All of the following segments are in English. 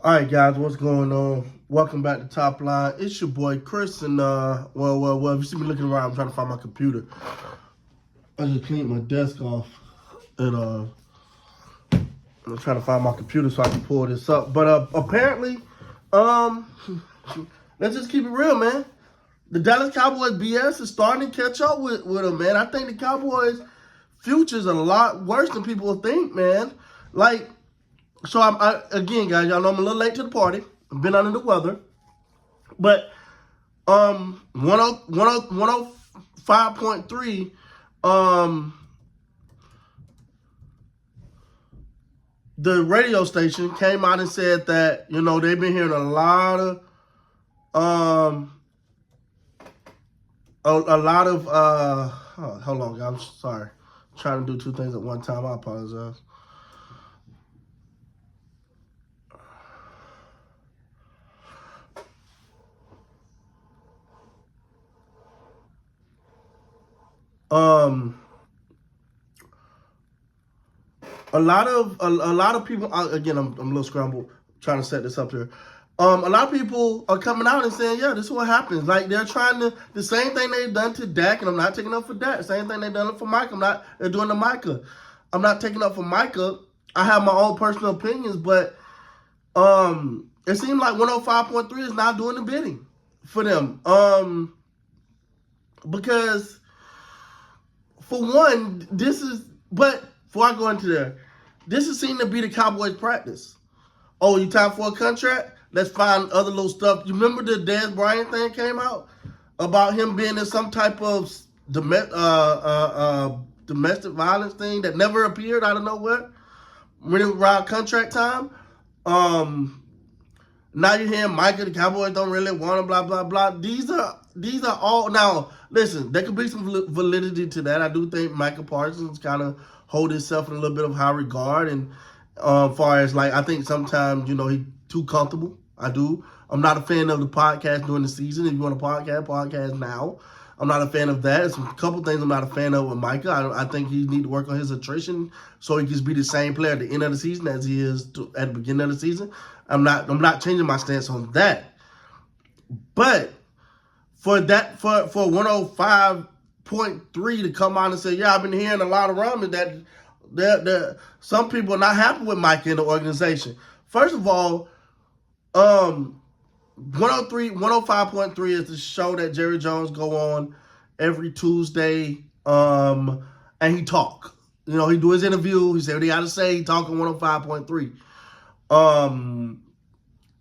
All right, guys, what's going on? Welcome back to Top Line. It's your boy Chris, and if you see me looking around, I'm trying to find my computer. I just cleaned my desk off, and I'm trying to find my computer so I can pull this up. But apparently, um, let's just keep it real, man. The Dallas Cowboys BS is starting to catch up with them, man. I think the Cowboys' future is a lot worse than people think, man. Like. So again, guys, y'all know I'm a little late to the party. I've been under the weather, but 105.3, the radio station came out and said that they've been hearing a lot of hold on, guys. I'm sorry, I'm trying to do two things at one time. I apologize. A lot of people. Again, I'm a little scrambled trying to set this up here. A lot of people are coming out and saying, "Yeah, this is what happens." Like they're trying to the same thing they've done to Dak, and I'm not taking up for Dak. Same thing they've done for Micah. They're doing to Micah. I'm not taking up for Micah. I have my own personal opinions, but it seems like 105.3 is not doing the bidding for them. Because for one, but before I go into there, this is seen to be the Cowboys' practice. Oh, you time for a contract? Let's find other little stuff. You remember the Dez Bryant thing came out about him being in some type of domestic violence thing that never appeared out of nowhere when it was around contract time. Now you're hearing Micah, the Cowboys don't really want him, blah, blah, blah. These are all, now, listen, there could be some validity to that. I do think Micah Parsons kind of hold himself in a little bit of high regard. And far as, like, I think sometimes, he's too comfortable. I do. I'm not a fan of the podcast during the season. If you want a podcast now. I'm not a fan of that. There's a couple things I'm not a fan of with Micah. I think he needs to work on his attrition so he can be the same player at the end of the season as he is at the beginning of the season. I'm not changing my stance on that. But for 105.3 to come out and say, yeah, I've been hearing a lot of rumors that some people are not happy with Micah in the organization. First of all, 105.3 is the show that Jerry Jones go on every Tuesday, and he talk. He do his interview. He say what he got to say. He talk on 105.3.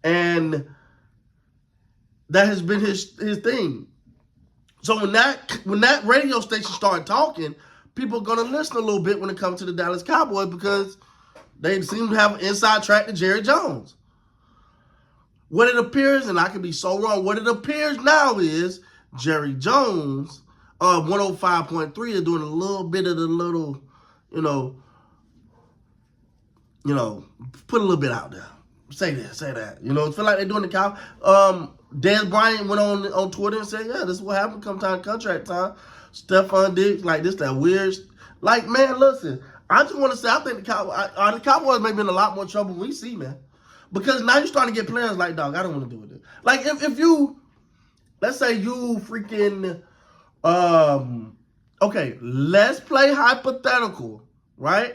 And that has been his thing. So when that radio station started talking, people are gonna listen a little bit when it comes to the Dallas Cowboys because they seem to have an inside track to Jerry Jones. What it appears, and I could be so wrong, what it appears now is Jerry Jones, 105.3 is doing a little bit of the little, put a little bit out there. Say this, say that. It feel like they're doing the cow. Dez Bryant went on Twitter and said, yeah, this is what happened come time contract time. Stephon Diggs, like this, that weird. Like, man, listen, I just want to say, I think the Cowboys may be in a lot more trouble than we see, man. Because now you're starting to get players like, dog, I don't want to do with it. Like, if you, let's say you freaking, okay, let's play hypothetical, right?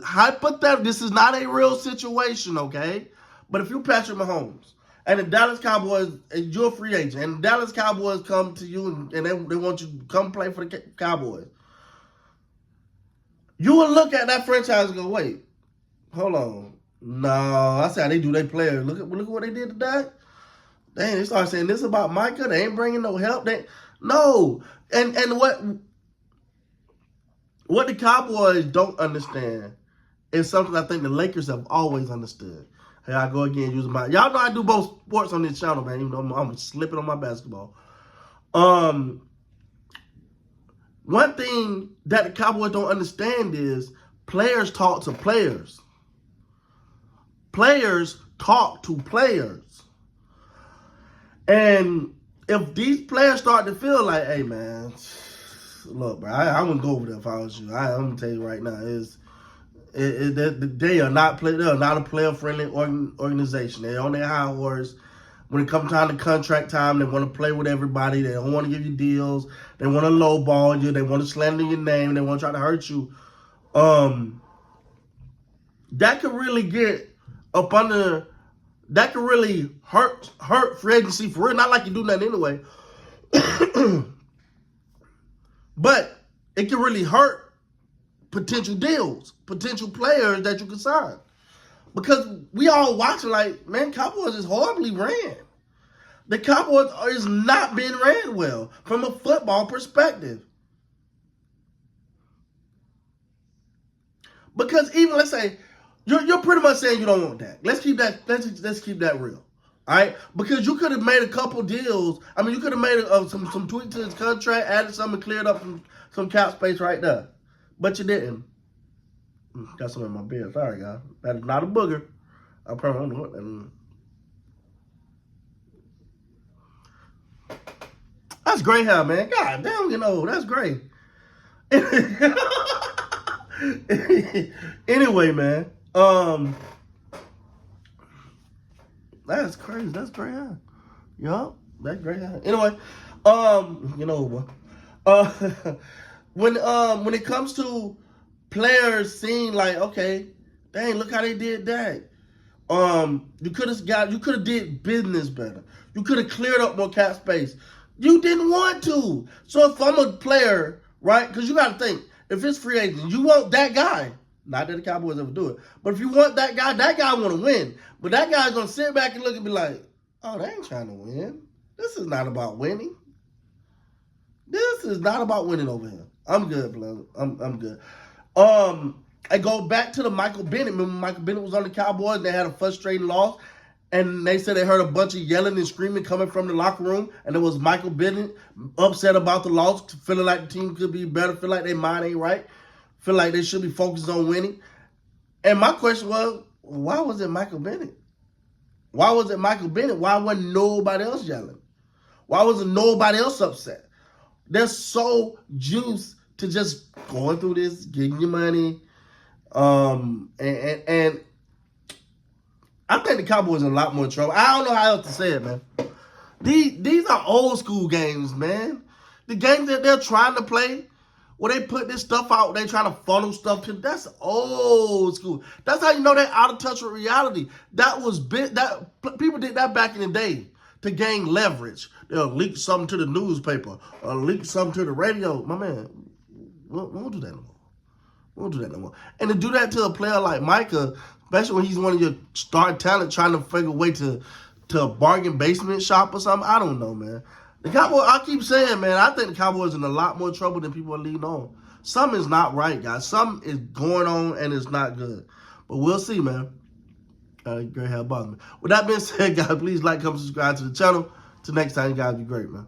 Hypothetical, this is not a real situation, okay? But if you Patrick Mahomes and the Dallas Cowboys, and you're a free agent, and the Dallas Cowboys come to you and they want you to come play for the Cowboys, you will look at that franchise and go, wait, hold on. No, that's how they do their players. Look at what they did today. They start saying this about Micah. They ain't bringing no help. No. And what the Cowboys don't understand is something I think the Lakers have always understood. Hey, I go again using y'all know I do both sports on this channel, man. Even though I'm slipping on my basketball. One thing that the Cowboys don't understand is players talk to players. Players talk to players. And if these players start to feel like, hey, man, look, bro, I wouldn't go over there if I was you. I'm going to tell you right now, They are not a player-friendly organization. They're on their high horse. When it comes time to contract time, they want to play with everybody. They don't want to give you deals. They want to lowball you. They want to slander your name. They want to try to hurt you. That could really get up under. That could really hurt free agency for real. Not like you do nothing anyway, but it can really hurt potential deals, potential players that you can sign. Because we all watching like, man, Cowboys is horribly ran. The Cowboys is not being ran well from a football perspective. Because even, let's say, you're pretty much saying you don't want that. Let's keep that real. All right? Because you could have made a couple deals. I mean, you could have made some tweaks to his contract, added something, cleared up some cap space right there. But you didn't. Got some in my beard. Sorry, guys. That is not a booger. I probably don't know what that is. That's gray hair, man. God damn, that's great. Anyway, man. That's crazy. That's gray hair. Yup, that's gray hair. Anyway, when it comes to players seeing like, okay, dang, look how they did that. You could have did business better. You could have cleared up more cap space. You didn't want to. So if I'm a player, right? Because you got to think, if it's free agent, you want that guy. Not that the Cowboys ever do it, but if you want that guy want to win. But that guy's gonna sit back and look and be like, oh, they ain't trying to win. This is not about winning. This is not about winning over here. I'm good, brother. I'm good. I go back to the Michael Bennett. Remember Michael Bennett was on the Cowboys? They had a frustrating loss. And they said they heard a bunch of yelling and screaming coming from the locker room. And it was Michael Bennett upset about the loss, feeling like the team could be better, feel like their mind ain't right, feel like they should be focused on winning. And my question was, why was it Michael Bennett? Why was it Michael Bennett? Why wasn't nobody else yelling? Why wasn't nobody else upset? They're so used to just going through this, getting your money. And I think the Cowboys are in a lot more trouble. I don't know how else to say it, man. These are old school games, man. The games that they're trying to play, where they put this stuff out, they trying to funnel stuff to, that's old school. That's how you know they're out of touch with reality. That was people did that back in the day to gain leverage. They'll leak something to the newspaper or leak something to the radio. My man, we won't do that no more. We won't do that no more. And to do that to a player like Micah, especially when he's one of your star talent trying to figure a way to a bargain basement shop or something, I don't know, man. The Cowboys, I keep saying, man, I think the Cowboys are in a lot more trouble than people are leading on. Something is not right, guys. Something is going on and it's not good. But we'll see, man. Great hell bother me. With that being said, guys, please like, comment, subscribe to the channel. Till next time, you guys be great, man.